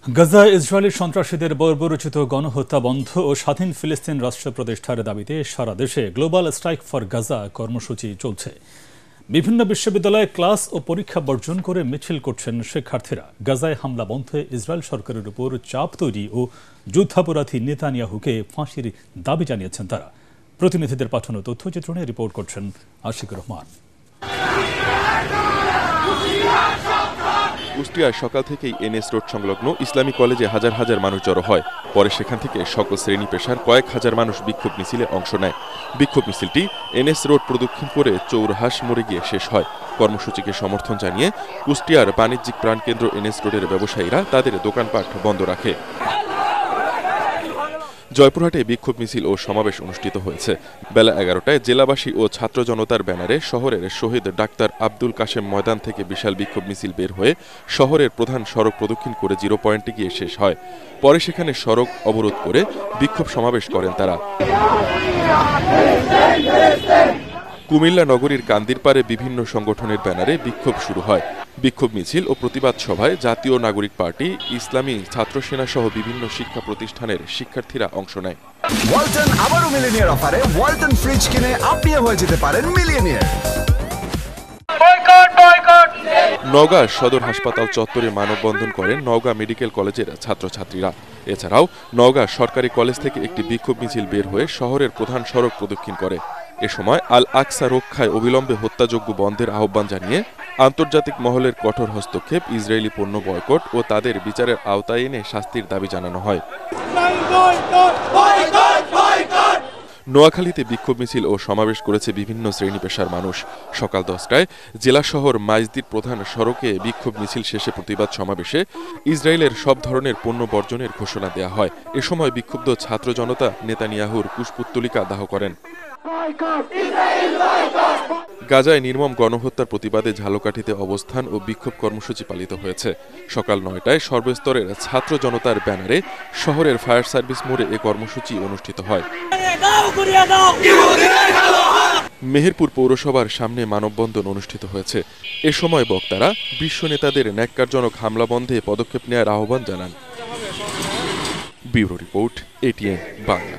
Gaza Israeli সন্ত্রাসীদের বর্বরোচিত গণহত্যা বন্ধ ও স্বাধীন ফিলিস্তিন রাষ্ট্র প্রতিষ্ঠার দাবিতে সারা দেশে গ্লোবাল স্ট্রাইক ফর গাজা কর্মসূচি চলছে। বিভিন্ন বিশ্ববিদ্যালয়ে ক্লাস ও পরীক্ষা বর্জন করে মিছিল করছেন শিক্ষার্থীরা। গাজায় হামলা বন্ধে ইসরায়েল সরকারের উপর চাপ তৈরি ও যুদ্ধাপরাধী নেতানিয়াহুকে ফাঁসির দাবি জানিয়েছেন তারা। প্রতিনিধিদের পাঠানো তথ্যচিত্রণে রিপোর্ট করছেন আশিকুর রহমান। কুষ্টিয়ায় সকাল থেকেই এনএস রোড সংলগ্ন ইসলামী কলেজে হাজার হাজার মানুষ জড়ো হয়। পরে সেখান থেকে সকল শ্রেণী পেশার কয়েক হাজার মানুষ বিক্ষোভ মিছিলে অংশ নেয়। বিক্ষোভ মিছিলটি এনএস রোড প্রদক্ষিণ করে চৌরহাস মোড়ে গিয়ে শেষ হয়। কর্মসূচিকে সমর্থন জানিয়ে কুষ্টিয়ার বাণিজ্যিক প্রাণকেন্দ্র এনএস রোডের ব্যবসায়ীরা তাদের দোকানপাট বন্ধ রাখে। জয়পুরহাটে বিক্ষোভ মিছিল ও সমাবেশ অনুষ্ঠিত হয়েছে। বেলা 11টায় জেলাবাসী ও ছাত্র জনতার ব্যানারে শহরের শহীদ ডাক্তার আব্দুল কাশেম ময়দান থেকে বিশাল বিক্ষোভ মিছিল বের হয়ে শহরের প্রধান সড়ক প্রদক্ষিণ করে 0 পয়েন্টে গিয়ে শেষ হয়। পরে সেখানে সড়ক অবরোধ করে বিক্ষোভ সমাবেশ করেন তারা। কুমিল্লা নগরীর কান্দিরপাড়ে বিভিন্ন সংগঠনের ব্যানারে বিক্ষোভ শুরু হয়। বিক্ষোভ মিছিল ও প্রতিবাদ সভায় জাতীয় নাগরিক পার্টি, ইসলামী ছাত্র সেনা সহ বিভিন্ন শিক্ষা প্রতিষ্ঠানের শিক্ষার্থীরা অংশ নেয়। ওয়ালটন আবারও মিলিয়নিয়ার অফারে ওয়ালটন ফ্রিজ কিনে আপনিও হয়ে যেতে পারেন মিলিয়নিয়ার। নওগাঁ সদর হাসপাতাল চত্বরে মানববন্ধন করেন নওগাঁ মেডিকেল কলেজের ছাত্রছাত্রীরা। এছাড়াও নওগাঁ সরকারি কলেজ থেকে একটি বিক্ষোভ মিছিল বের হয়ে শহরের প্রধান সড়ক প্রদক্ষিণ করে। এ সময় আল আকসা রক্ষায় অবিলম্বে হত্যাযজ্ঞ বন্ধের আহ্বান জানিয়ে আন্তর্জাতিক মহলের কঠোর হস্তক্ষেপ, ইসরায়েলি পণ্য বয়কট ও তাদের বিচারের আওতায় এনে শাস্তির দাবি জানানো হয়। নোয়াখালীতে বিক্ষোভ মিছিল ও সমাবেশ করেছে বিভিন্ন শ্রেণী পেশার মানুষ। সকাল 10টায় জেলা শহর মাইজদির প্রধান সড়কে বিক্ষোভ মিছিল শেষে প্রতিবাদ সমাবেশে ইসরায়েলের সব ধরনের পণ্য বর্জনের ঘোষণা দেওয়া হয়। এ সময় বিক্ষুব্ধ ছাত্র জনতা নেতানিয়াহুর কুশপুত্তলিকা দাহ করেন। গাজায় নির্মম গণহত্যার প্রতিবাদে ঝালকাঠিতে অবস্থান ও বিক্ষোভ কর্মসূচি পালিত হয়েছে। সকাল 9টায় সর্বস্তরের ছাত্র জনতার ব্যানারে শহরের ফায়ার সার্ভিস মোড়ে এ কর্মসূচি অনুষ্ঠিত হয়। মেহেরপুর পৌরসভার সামনে মানববন্ধন অনুষ্ঠিত হয়েছে। এ সময় বক্তারা বিশ্ব নেতাদের ন্যাক্কারজনক হামলা বন্ধে পদক্ষেপ নেওয়ার আহ্বান জানান। Bureau report, ATN Bangla.